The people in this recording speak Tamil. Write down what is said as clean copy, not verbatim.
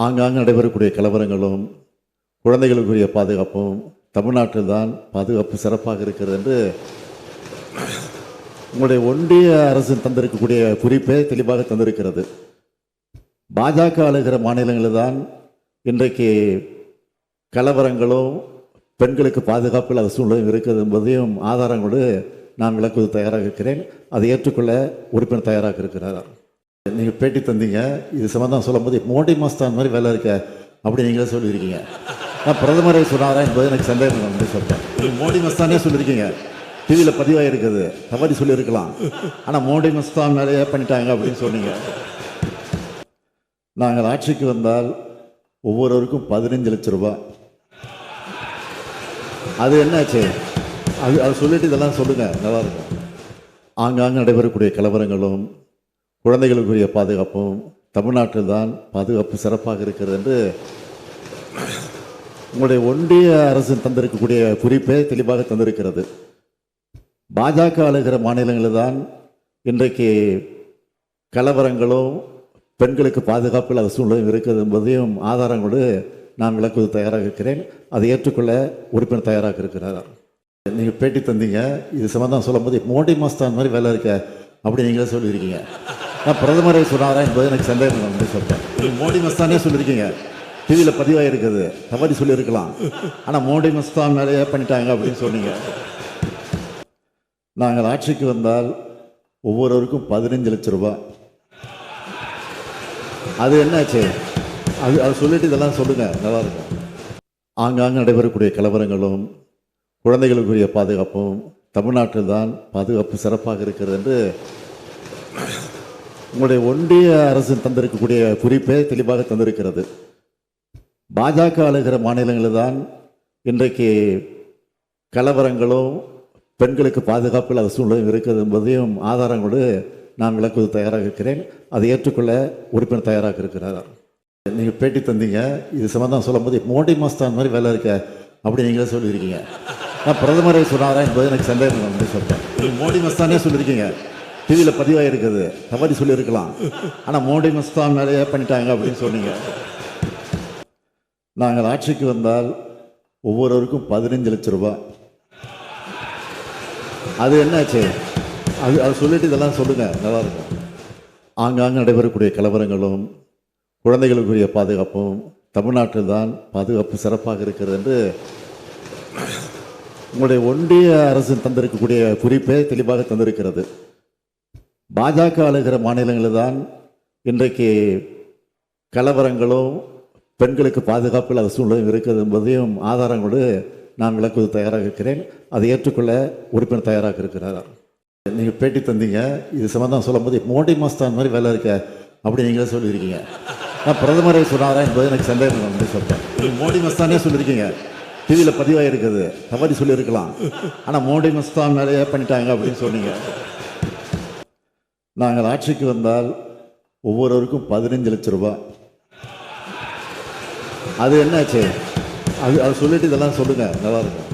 ஆங்காங்கு நடைபெறக்கூடிய கலவரங்களும் குழந்தைகளுக்குரிய பாதுகாப்பும் தமிழ்நாட்டில் தான் பாதுகாப்பு சிறப்பாக இருக்கிறது என்று உங்களுடைய ஒன்றிய அரசு தந்திருக்கக்கூடிய குறிப்பே தெளிவாக தந்திருக்கிறது. பாஜக ஆளுகிற மாநிலங்களில் தான் இன்றைக்கு கலவரங்களும் பெண்களுக்கு பாதுகாப்பு இல்லாத சூழ்நிலையும் இருக்கிறது என்பதையும் ஆதாரங்களோடு நான் விளக்குவது தயாராக இருக்கிறேன். அதை ஏற்றுக்கொள்ள உறுப்பினர் தயாராக இருக்கிறார். நீங்கள் பேட்டி தந்தீங்க, இது சம்பந்தம் சொல்லும் போது மோடி மஸ்தான் மாதிரி வேலை இருக்க அப்படி நீங்களே சொல்லியிருக்கீங்க. நான் பிரதமரை சொன்னாரா என்பது எனக்கு சந்தேகம் வந்து சொல்கிறேன். மோடி மஸ்தானே சொல்லியிருக்கீங்க, டிவியில் பதிவாக இருக்குது, தவறி சொல்லியிருக்கலாம். ஆனால் மோடி மஸ்தான் மேலேயே பண்ணிட்டாங்க அப்படின்னு சொன்னீங்க. நாங்கள் ஆட்சிக்கு வந்தால் ஒவ்வொருவருக்கும் 15 லட்சம் ரூபாய். அது என்னாச்சு? அது சொல்லிட்டு இதெல்லாம் சொல்லுங்கள், நல்லா இருக்கும். ஆங்காங்கு நடைபெறக்கூடிய கலவரங்களும் குழந்தைகளுக்குரிய பாதுகாப்பும் தமிழ்நாட்டில் தான் பாதுகாப்பு சிறப்பாக இருக்கிறது என்று உங்களுடைய ஒன்றிய அரசு தந்திருக்கக்கூடிய குறிப்பே தெளிவாக தந்திருக்கிறது. பாஜக ஆளுகிற மாநிலங்களில் தான் இன்றைக்கு கலவரங்களும் பெண்களுக்கு பாதுகாப்பு இல்லாத சூழ்நிலையும் இருக்கிறது என்பதையும் ஆதாரங்களோடு நான் விளக்குவது தயாராக இருக்கிறேன். அதை ஏற்றுக்கொள்ள உறுப்பினர் தயாராக இருக்கிறார். நீங்கள் பேட்டி தந்தீங்க, இது சம்பந்தம் சொல்லும் போது மோடி மஸ்தான் மாதிரி வேலை இருக்க அப்படி நீங்களே சொல்லியிருக்கீங்க. நான் பிரதமரை சொன்னாரா என்பது எனக்கு சந்தேகம் வந்து சொல்கிறேன். மோடி மஸ்தானே சொல்லியிருக்கீங்க, டிவியில் பதிவாக இருக்குது, தவறி சொல்லியிருக்கலாம். ஆனால் மோடி மஸ்தான் மேலேயே பண்ணிட்டாங்க அப்படின்னு சொன்னீங்க. நாங்கள் ஆட்சிக்கு வந்தால் ஒவ்வொருவருக்கும் 15 லட்சம் ரூபாய். அது என்னாச்சு? அது சொல்லிட்டு இதெல்லாம் சொல்லுங்கள், நல்லா இருக்கும். ஆங்காங்கு நடைபெறக்கூடிய கலவரங்களும் குழந்தைகளுக்குரிய பாதுகாப்பும் தமிழ்நாட்டில் தான் பாதுகாப்பு சிறப்பாக இருக்கிறது என்று உங்களுடைய ஒன்றிய அரசு தந்திருக்கக்கூடிய குறிப்பே தெளிவாக தந்திருக்கிறது. பாஜக ஆளுகிற மாநிலங்களில் தான் இன்றைக்கு கலவரங்களும் பெண்களுக்கு பாதுகாப்பு இல்லாத சூழ்நிலையும் இருக்கிறது என்பதையும் ஆதாரங்களோடு நான் விளக்குவது தயாராக இருக்கிறேன். அதை ஏற்றுக்கொள்ள உறுப்பினர் தயாராக இருக்கிறார். நீங்கள் பேட்டி தந்தீங்க, இது சம்பந்தம் சொல்லும் போது மோடி மஸ்தான் மாதிரி வேலை இருக்க அப்படி நீங்களே சொல்லியிருக்கீங்க. நான் பிரதமரை சொன்னாரா என்பது எனக்கு சந்தேகம் வந்து சொல்கிறேன். மோடி மஸ்தானே சொல்லியிருக்கீங்க, டிவியில் பதிவாக இருக்குது, தவறி சொல்லியிருக்கலாம். ஆனால் மோடி மஸ்தான் மேலேயே பண்ணிட்டாங்க அப்படின்னு சொன்னீங்க. நாங்கள் ஆட்சிக்கு வந்தால் ஒவ்வொருவருக்கும் 15 லட்சம் ரூபாய். அது என்னாச்சு? அது சொல்லிட்டு இதெல்லாம் சொல்லுங்கள், நல்லா இருக்கும். ஆங்காங்கு நடைபெறக்கூடிய கலவரங்களும் குழந்தைகளுக்குரிய பாதுகாப்பும் தமிழ்நாட்டில் தான் பாதுகாப்பு சிறப்பாக இருக்கிறது என்று உங்களுடைய ஒன்றிய அரசு தந்திருக்கக்கூடிய குறிப்பே தெளிவாக தந்திருக்கிறது. பாஜக ஆளுகிற மாநிலங்களில் தான் இன்றைக்கு கலவரங்களும் பெண்களுக்கு பாதுகாப்பு இல்லாத சூழ்நிலையும் இருக்கிறது என்பதையும் ஆதாரங்களோடு நான் விளக்குவது தயாராக இருக்கிறேன். அதை ஏற்றுக்கொள்ள உறுப்பினர் தயாராக இருக்கிறார். நீங்கள் பேட்டி தந்தீங்க, இது சம்பந்தம் சொல்லும் போது மோடி மஸ்தான் மாதிரி வேலை இருக்க அப்படி நீங்களே சொல்லியிருக்கீங்க. நான் பிரதமரை சொன்னாரா என்பது எனக்கு சந்தேகம் வந்து சொல்கிறேன். மோடி மஸ்தானே சொல்லியிருக்கீங்க, டிவியில் பதிவாக இருக்குது, தவறி சொல்லியிருக்கலாம். ஆனால் மோடி மஸ்தான் மேலேயே பண்ணிட்டாங்க அப்படின்னு சொன்னீங்க. நாங்கள் ஆட்சிக்கு வந்தால் ஒவ்வொருவருக்கும் 15 லட்சம் ரூபாய். அது என்னாச்சு? அது சொல்லிட்டு இதெல்லாம் சொல்லுங்கள், நல்லா இருக்கும்.